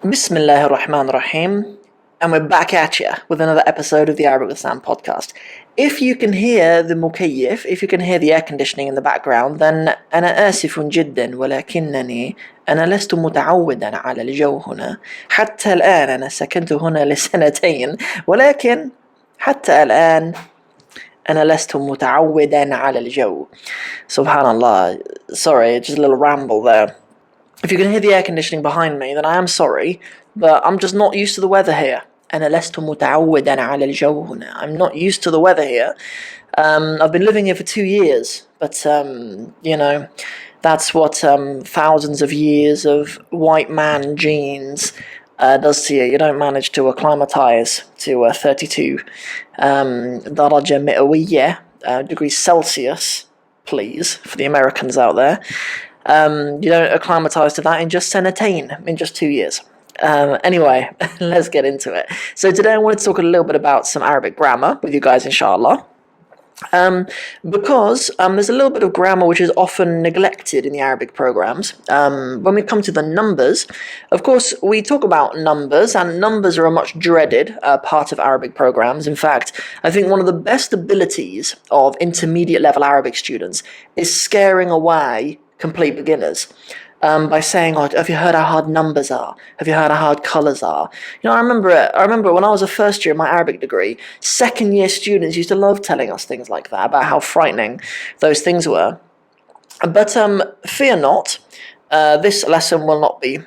Bismillah ar-Rahman ar-Rahim, and we're back at you with another episode of the Arabic with Sam podcast. If you can hear the mukayyif, if you can hear the air conditioning in the background, then أنا آسف جدا ولكنني أنا لست متعودا على الجو هنا. حتى الآن أنا سكنت هنا لسنتين، ولكن حتى الآن أنا لست متعودا على الجو. Subhanallah. Sorry, just a little ramble there. If you can hear the air conditioning behind me, then I am sorry, but I'm just not used to the weather here. أنا لست متعودا على الجو هنا. I'm not used to the weather here. I've been living here for 2 years, but that's what thousands of years of white man genes does to you. You don't manage to acclimatize to 32 درجة مئوية, degrees Celsius, please, for the Americans out there. You don't acclimatise to that in just senatain, in just 2 years. Anyway, let's get into it. So today I wanted to talk a little bit about some Arabic grammar with you guys, inshallah. Because there's a little bit of grammar which is often neglected in the Arabic programs. When we come to the numbers, of course, we talk about numbers, and numbers are a much dreaded part of Arabic programs. In fact, I think one of the best abilities of intermediate level Arabic students is scaring away complete beginners by saying, "Oh, have you heard how hard numbers are? Have you heard how hard colours are?" I remember when I was a first year in my Arabic degree, second year students used to love telling us things like that about how frightening those things were. But fear not. This lesson will not be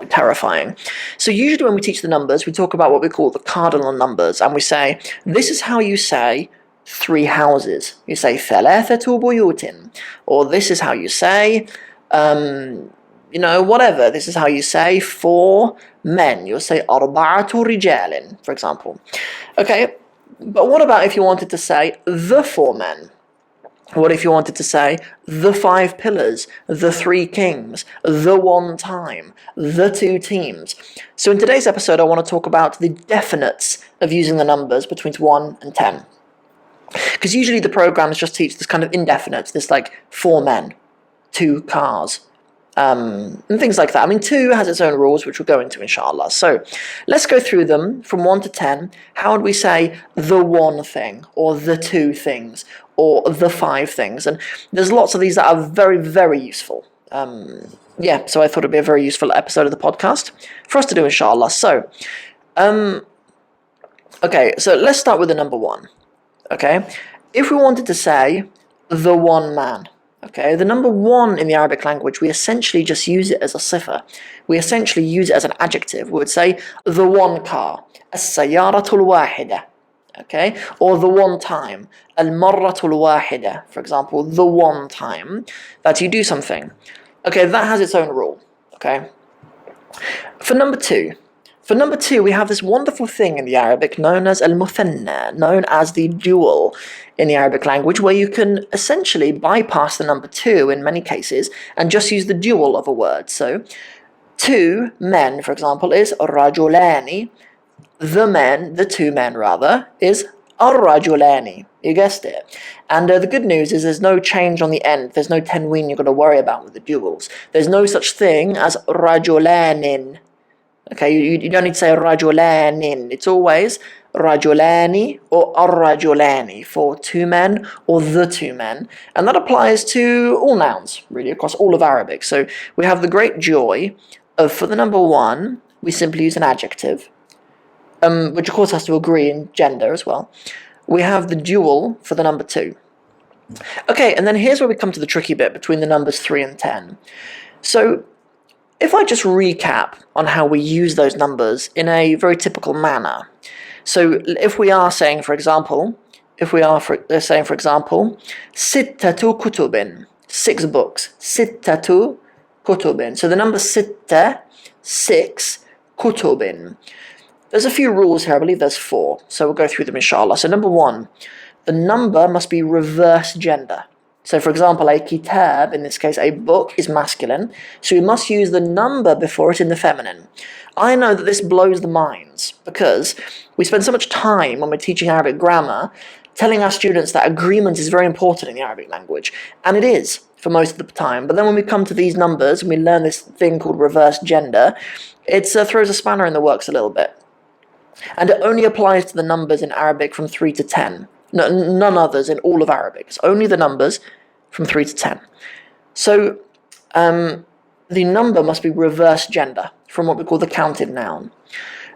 terrifying. So usually when we teach the numbers, we talk about what we call the cardinal numbers, and we say, this is how you say 3 houses. You say ثلاثة بيوت, or this is how you say, whatever. This is how you say 4 men. You'll say أربعة رجال, for example. Okay, but what about if you wanted to say the 4 men? What if you wanted to say the 5 pillars, the 3 kings, the 1 time, the 2 teams? So in today's episode, I want to talk about the definites of using the numbers between 1 and 10. Because usually the programs just teach this kind of indefinite, this like 4 men, 2 cars, and things like that. I mean, 2 has its own rules, which we'll go into, inshallah. So let's go through them from 1 to 10. How would we say the 1 thing, or the 2 things, or the 5 things? And there's lots of these that are very, very useful. So I thought it'd be a very useful episode of the podcast for us to do, inshallah. So, okay, so let's start with the number 1. Okay, if we wanted to say the 1 man, okay, the number 1 in the Arabic language, we essentially just use it as a sifa. We essentially use it as an adjective. We would say the 1 car, السيارة الواحدة, okay, or the 1 time, المرة الواحدة, for example, the 1 time that you do something. Okay, that has its own rule, okay. For number 2, we have this wonderful thing in the Arabic known as al-muthanna, known as the dual in the Arabic language, where you can essentially bypass the number 2 in many cases and just use the dual of a word. So 2 men, for example, is rajulani. The 2 men rather, is ar-rajulani. You guessed it. And the good news is there's no change on the end. There's no tanween you've got to worry about with the duals. There's no such thing as rajulanin. Okay, you don't need to say rajulanin. It's always rajulani or ar-rajulani for 2 men or the 2 men. And that applies to all nouns, really, across all of Arabic. So we have the great joy of, for the number 1, we simply use an adjective, which of course has to agree in gender as well. We have the dual for the number 2. Okay, and then here's where we come to the tricky bit between the numbers 3 and 10. So if I just recap on how we use those numbers in a very typical manner. So if we are saying, for example, ستة كتب, 6 books, ستة كتب. So the number ستة, 6, كتب. There's a few rules here. I believe there's 4. So we'll go through them, inshallah. So number 1, the number must be reverse gender. So for example, a kitab, in this case a book, is masculine, so we must use the number before it in the feminine. I know that this blows the minds, because we spend so much time when we're teaching Arabic grammar telling our students that agreement is very important in the Arabic language, and it is for most of the time. But then when we come to these numbers and we learn this thing called reverse gender, it throws a spanner in the works a little bit. And it only applies to the numbers in Arabic from 3 to 10. No, none others in all of Arabic. It's only the numbers from 3 to 10. So the number must be reverse gender from what we call the counted noun.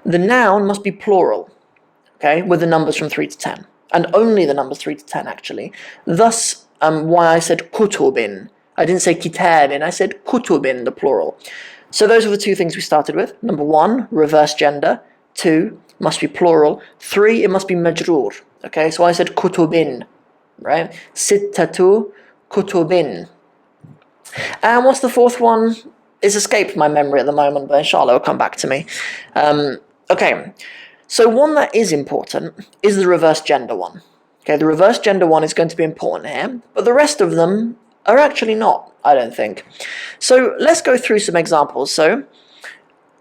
The noun must be plural, okay, with the numbers from 3 to 10. And only the numbers 3 to 10, actually. Thus, why I said kutubin. I didn't say kitabin, I said kutubin, the plural. So those are the two things we started with. Number 1, reverse gender. 2, must be plural. 3, it must be majroor. Okay, so I said kutubin, right? Sittatu kutubin. And what's the fourth one? It's escaped my memory at the moment, but inshallah it'll come back to me. Okay, so one that is important is the reverse gender one. Okay, the reverse gender one is going to be important here, but the rest of them are actually not, I don't think. So let's go through some examples. So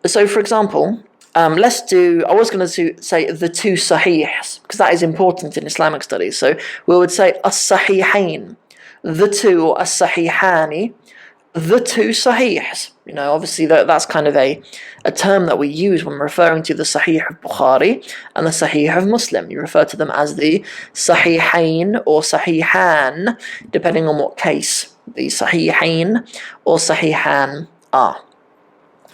for example, let's do, I was going to say the two sahihs, because that is important in Islamic studies. So we would say as-sahihain, the two, or as-sahihani, the two sahihs. You know, obviously that's kind of a term that we use when referring to the Sahih of Bukhari and the Sahih of Muslim. You refer to them as the Sahihain or Sahihan, depending on what case the Sahihain or Sahihan are.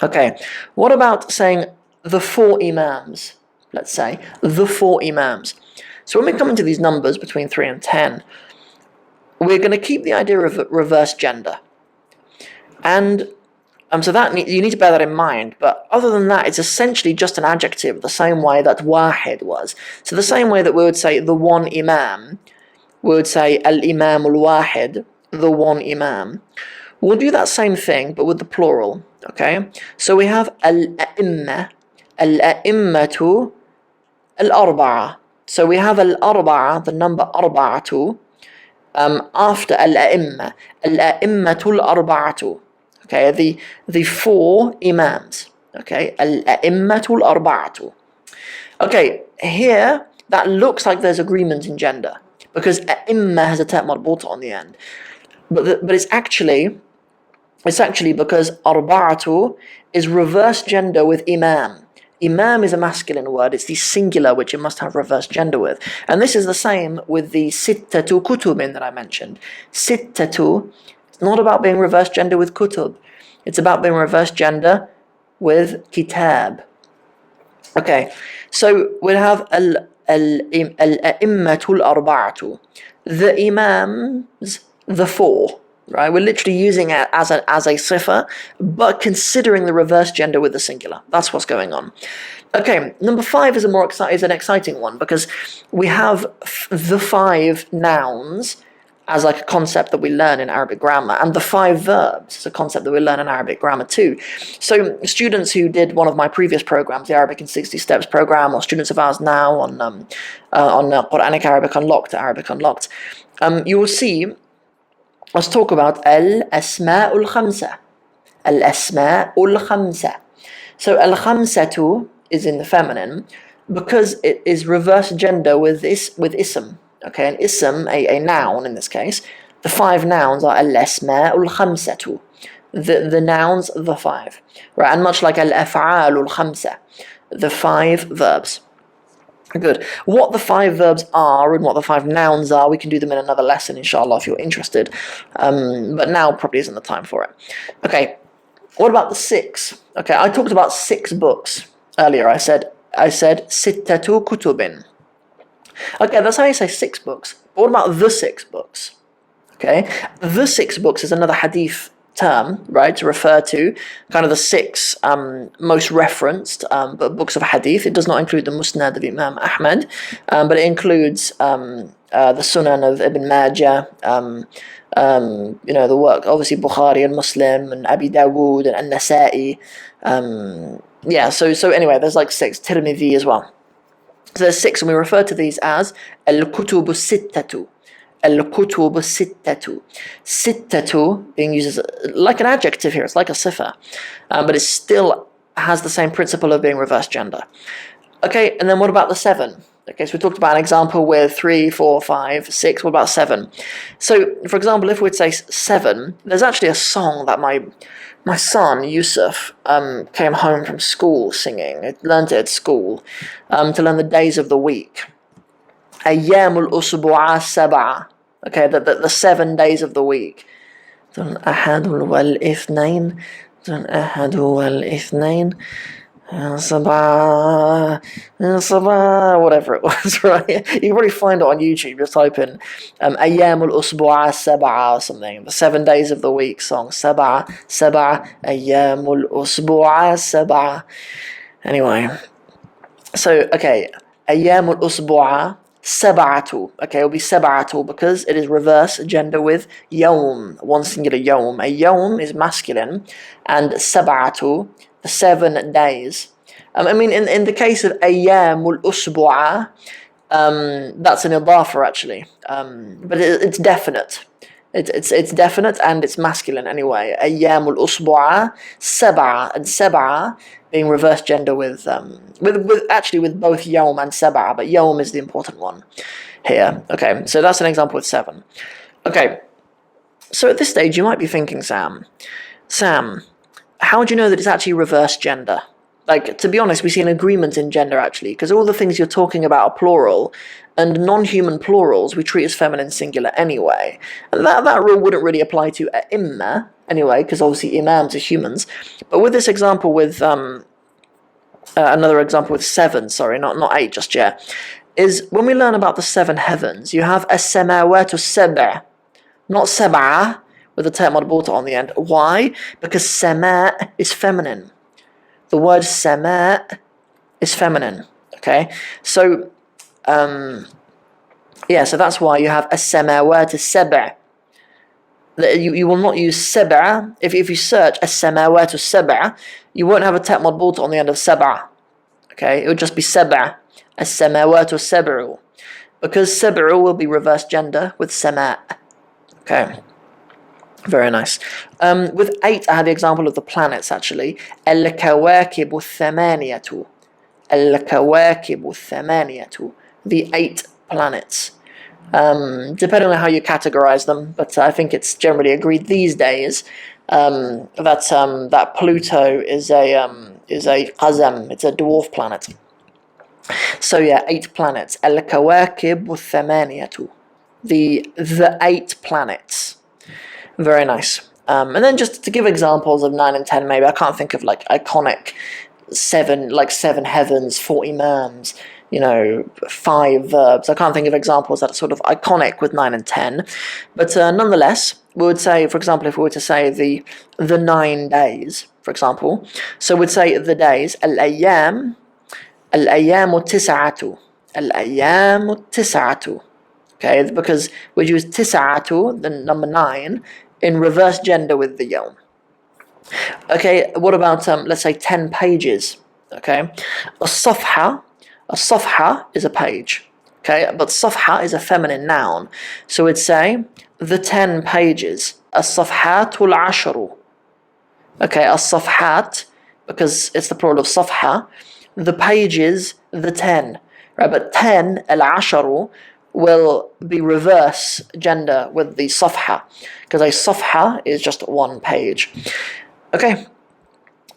Okay, what about saying the 4 imams? Let's say the 4 imams. So when we come into these numbers between 3 and 10, we're going to keep the idea of reverse gender. And so that you need to bear that in mind. But other than that, it's essentially just an adjective, the same way that wahid was. So the same way that we would say the 1 imam, we would say al-imam al-wahid, the 1 imam. We'll do that same thing, but with the plural. Okay? So we have al-a'imma, al-a'immatu, al-arba'a. So we have al-arba'a, the number arba'atu, after al-a'imma, al-a'immatul arba'atu. Okay, the 4 imams. Okay, al-a'immatul arba'atu. Okay, here that looks like there's agreement in gender because a'imma has a ta' marbuta on the end, but it's actually because arba'atu is reverse gender with imam. Imam is a masculine word, it's the singular which it must have reverse gender with. And this is the same with the sittatu kutubin that I mentioned. Sittatu, it's not about being reverse gender with kutub. It's about being reverse gender with kitab. Okay, so we'll have al-a'immatul arba'atu. The imams, the 4. Right, we're literally using it as a sifa, but considering the reverse gender with the singular. That's what's going on. Okay, number 5 is an exciting one because we have the 5 nouns as like a concept that we learn in Arabic grammar, and the 5 verbs is a concept that we learn in Arabic grammar too. So students who did one of my previous programs, the Arabic in 60 Steps program, or students of ours now on Quranic Arabic Unlocked, you will see. Let's talk about al-asma'ul khamsa. Al-asma'ul khamsa. So al-khamsatu is in the feminine because it is reverse gender with ism. Okay, an ism, a noun in this case. The 5 nouns are al-asma'ul khamsatu. The nouns, the 5. Right, and much like al-af'alul khamsa, the 5 verbs. Good. What the 5 verbs are and what the 5 nouns are, we can do them in another lesson, inshallah, if you're interested. But now probably isn't the time for it. Okay, what about the 6? Okay, I talked about 6 books earlier. I said sittatu kutubin. Okay, that's how you say 6 books. But what about the 6 books? Okay, the 6 books is another hadith term, right, to refer to kind of the 6 most referenced books of hadith. It does not include the Musnad of Imam Ahmad, but it includes the Sunan of Ibn Majah, the work, obviously Bukhari and Muslim and Abi Dawood and An-Nasa'i. So anyway, there's like 6, Tirmidhi as well. So there's 6, and we refer to these as al-kutubu sittatu. Al-kutubu sittatu. Sittatu being used as like an adjective here, it's like a sifa, but it still has the same principle of being reverse gender. Okay, and then what about the 7? Okay, so we talked about an example with 3, 4, 5, 6. What about 7? So, for example, if we'd say 7, there's actually a song that my son Yusuf came home from school singing. He learned it at school to learn the days of the week. أيام الأسبوع سبعة. Okay, the 7 days of the week. الأحد والاثنين الأحد والاثنين Sabah, Sabah, whatever it was, right? You can probably find it on YouTube. Just type in أيام الأسبوع سبعة or something. The 7 days of the week song. سبعة سبعة أيام الأسبوع سبعة. Anyway, so okay, أيام الأسبوع سبعة. Okay, it'll be سبعة because it is reverse gender with يوم, one singular يوم. A يوم is masculine, and سبعة, 7 days. I mean, in the case of أيام الأسبوع, that's an إضافة actually, but it's definite. It's definite and it's masculine anyway. أيام الأسبوع سبعة, and سبعة being reverse gender with actually with both يوم and سبعة, but يوم is the important one here. Okay, so that's an example with 7. Okay, so at this stage you might be thinking, Sam, how do you know that it's actually reverse gender? Like, to be honest, we see an agreement in gender actually, because all the things you're talking about are plural, and non-human plurals we treat as feminine singular anyway. And that rule wouldn't really apply to imma anyway, because obviously imams are humans. But with this example with another example with 7, sorry, not 8 just yet, is when we learn about the 7 heavens, you have as-samawatu as-sab'a, not sab'a, with a term marbuta on the end. Why? Because sama is feminine. The word sama is feminine. Okay, so yeah, so that's why you have as-samawat as-sab'a. You will not use sab'a. If you search as-samawat as-sab'a, you won't have a ta marbuta on the end of sab'a. Okay, it would just be sab'a. As-samawat as-sab'u, because sab'u will be reverse gender with sama. Okay. Very nice. With 8, I had the example of the planets actually. الكواكب الثمانية. الكواكب الثمانية. The 8 planets. Depending on how you categorize them, but I think it's generally agreed these days that Pluto is a qazam, it's a dwarf planet. So yeah, 8 planets. الكواكب الثمانية. The 8 planets. Very nice. And then just to give examples of 9 and 10, maybe I can't think of like iconic 7 heavens, 4 imams, 5 verbs. I can't think of examples that are sort of iconic with 9 and 10. But nonetheless, we would say, for example, if we were to say the 9 days, for example, so we'd say the days, الأيام التسعة. الأيام التسعة. Okay, because we use tis'atu, the number 9, in reverse gender with the yawm. Okay, what about let's say 10 pages? Okay, a safha is a page. Okay, but safha is a feminine noun, so we'd say the 10 pages. As-safhatul ashru. Okay, as-safhat, because it's the plural of safha. The pages, the 10. Right, but 10 al-asharu will be reverse gender with the safha, because a safha is just 1 page. Okay,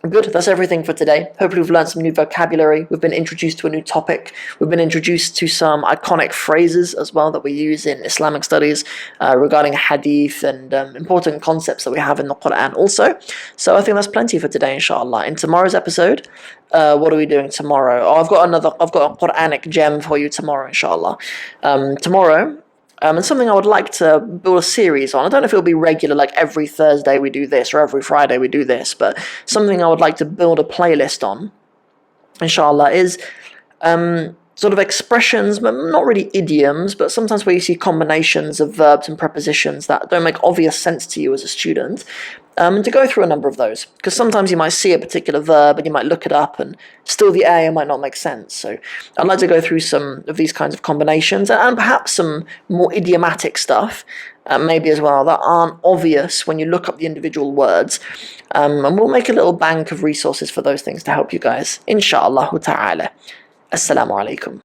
good, that's everything for today. Hopefully we've learned some new vocabulary, we've been introduced to a new topic, we've been introduced to some iconic phrases as well that we use in Islamic studies regarding hadith and important concepts that we have in the Quran also. So I think that's plenty for today, inshallah. In tomorrow's episode, what are we doing tomorrow? Oh, I've got a Quranic gem for you tomorrow, inshallah. Tomorrow, and something I would like to build a series on. I don't know if it'll be regular, like every Thursday we do this, or every Friday we do this, but something I would like to build a playlist on, inshallah, is sort of expressions, but not really idioms, but sometimes where you see combinations of verbs and prepositions that don't make obvious sense to you as a student, and to go through a number of those, because sometimes you might see a particular verb and you might look it up and still the aya might not make sense. So I'd like to go through some of these kinds of combinations and perhaps some more idiomatic stuff, maybe as well, that aren't obvious when you look up the individual words, and we'll make a little bank of resources for those things to help you guys, inshallah ta'ala. Assalamu alaikum.